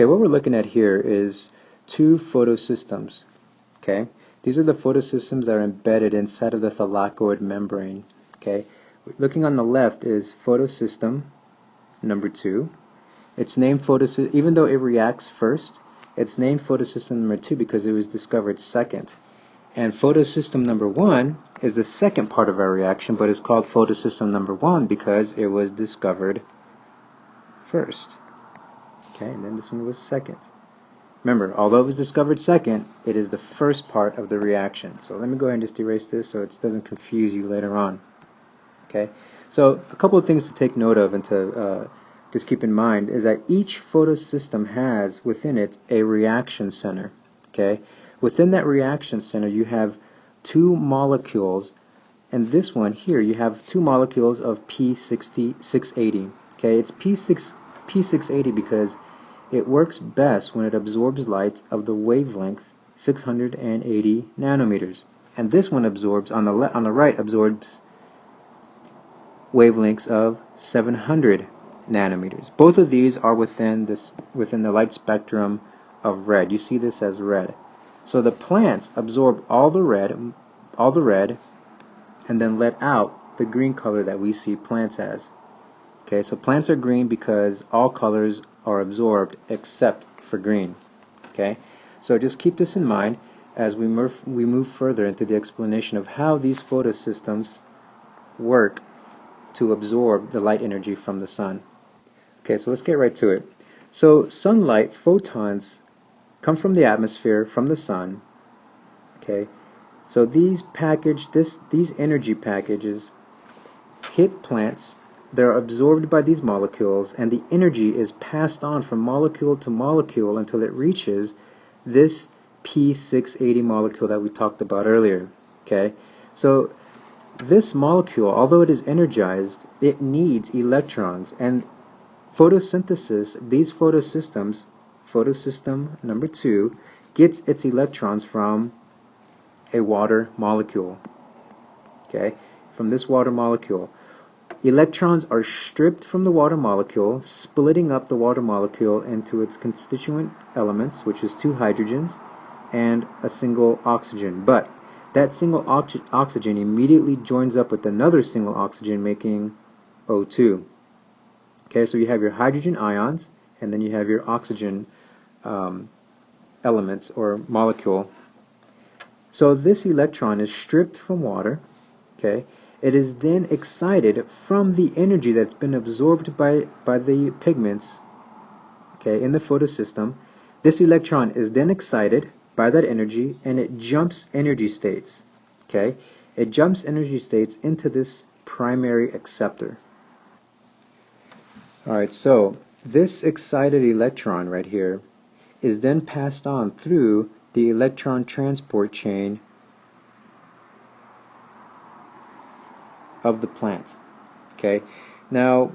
Okay, what we're looking at here is two photosystems. Okay, these are the photosystems that are embedded inside of the thylakoid membrane. Okay, looking on the left is photosystem number 2. It's named photosystem, even though it reacts first, it's named photosystem number 2 because it was discovered second. And photosystem number 1 is the second part of our reaction, but it's called photosystem number 1 because it was discovered first. Okay, and then this one was second. Remember, although it was discovered second, it is the first part of the reaction. So let me go ahead and just erase this so it doesn't confuse you later on. Okay, so a couple of things to take note of and to just keep in mind is that each photosystem has within it a reaction center. Okay, within that reaction center you have two molecules, and this one here you have two molecules of P680. Okay, it's P680 because it works best when it absorbs light of the wavelength 680 nanometers, and this one absorbs on the right absorbs wavelengths of 700 nanometers. Both of these are within the light spectrum of red. You see this as red. So the plants absorb all the red, and then let out the green color that we see plants as. Okay, so plants are green because all colors are absorbed except for green. Okay, so just keep this in mind as we move further into the explanation of how these photosystems work to absorb the light energy from the sun. Okay, so let's get right to it. So sunlight photons come from the atmosphere, from the sun. Okay, so these energy packages hit plants. They're absorbed by these molecules, and the energy is passed on from molecule to molecule until it reaches this P680 molecule that we talked about earlier. Okay, so this molecule, although it is energized, it needs electrons, and photosynthesis, these photosystems, photosystem number 2, gets its electrons from a water molecule. Okay, from this water molecule. Electrons are stripped from the water molecule, splitting up the water molecule into its constituent elements, which is 2 hydrogens and a single oxygen. But that single oxygen immediately joins up with another single oxygen, making O2. Okay, so you have your hydrogen ions, and then you have your oxygen elements or molecule. So this electron is stripped from water. Okay, it is then excited from the energy that's been absorbed by the pigments, okay, in the photosystem. This electron is then excited by that energy, and it jumps energy states. Okay, it jumps energy states into this primary acceptor. Alright, so this excited electron right here is then passed on through the electron transport chain of the plant. Okay, now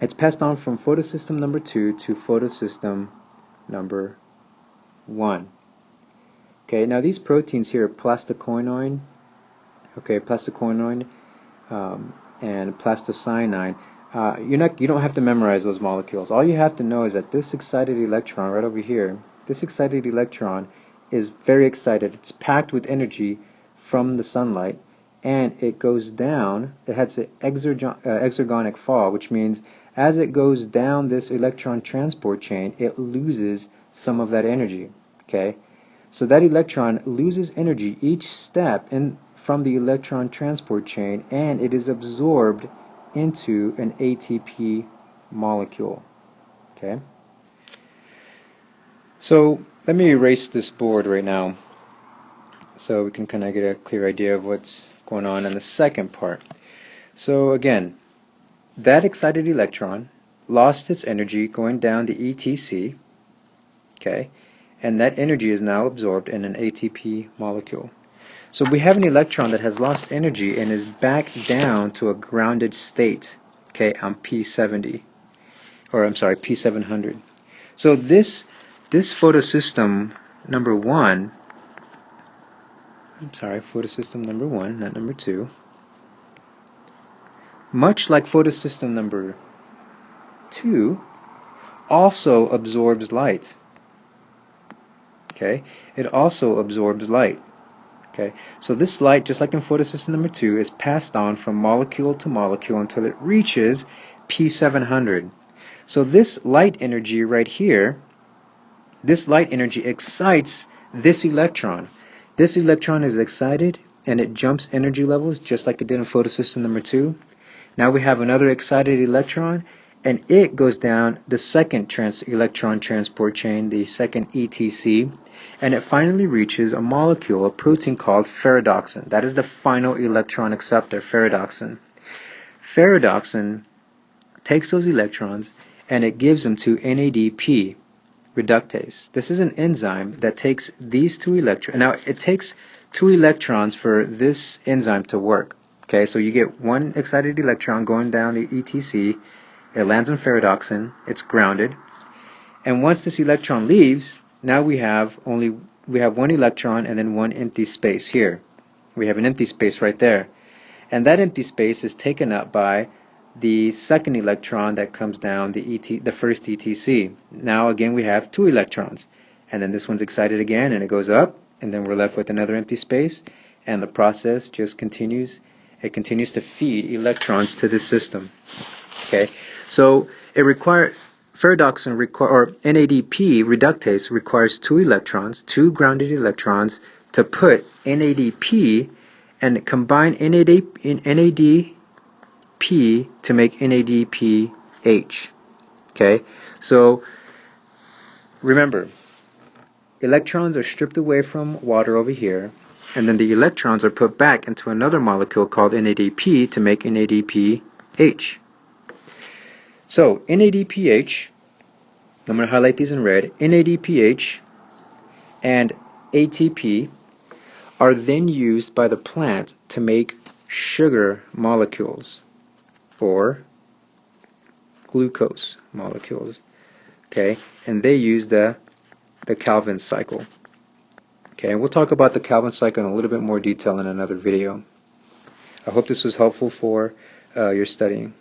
it's passed on from photosystem number 2 to photosystem number 1. Okay, now these proteins here, plastoquinone, and plastocyanine, you don't have to memorize those molecules. All you have to know is that this excited electron right over here, this excited electron is very excited. It's packed with energy from the sunlight, and it goes down. It has an exergonic fall, which means as it goes down this electron transport chain, it loses some of that energy. Okay, so that electron loses energy each step from the electron transport chain, and it is absorbed into an ATP molecule. Okay, so let me erase this board right now so we can kind of get a clear idea of what's going on in the second part. So again, that excited electron lost its energy going down the ETC, okay, and that energy is now absorbed in an ATP molecule. So we have an electron that has lost energy and is back down to a grounded state, okay, on P700. So this photosystem number 1, photosystem number 1, not number 2, much like photosystem number 2, also absorbs light. Okay, it also absorbs light. Okay, so this light, just like in photosystem number 2, is passed on from molecule to molecule until it reaches P700. So this light energy right here, this light energy excites this electron. This electron is excited and it jumps energy levels just like it did in photosystem number 2. Now we have another excited electron, and it goes down the second electron transport chain, the second ETC, and it finally reaches a molecule, a protein called ferredoxin. That is the final electron acceptor, ferredoxin. Ferredoxin takes those electrons and it gives them to NADP reductase. This is an enzyme that takes these two electrons. Now it takes 2 electrons for this enzyme to work. Okay, so you get one excited electron going down the ETC, it lands on ferredoxin, it's grounded, and once this electron leaves, now we have one electron and then one empty space here. We have an empty space right there, and that empty space is taken up by the second electron that comes down the first ETC. Now again we have 2 electrons, and then this one's excited again and it goes up, and then we're left with another empty space, and the process just continues. It continues to feed electrons to this system. Okay, so it requires ferredoxin or NADP reductase requires 2 electrons, 2 grounded electrons, to put NADP and combine NADP to make NADPH. Okay, so remember, electrons are stripped away from water over here, and then the electrons are put back into another molecule called NADP to make NADPH. So NADPH, I'm going to highlight these in red, NADPH and ATP are then used by the plant to make sugar molecules or glucose molecules. Okay, and they use the Calvin cycle. Okay, and we'll talk about the Calvin cycle in a little bit more detail in another video. I hope this was helpful for your studying.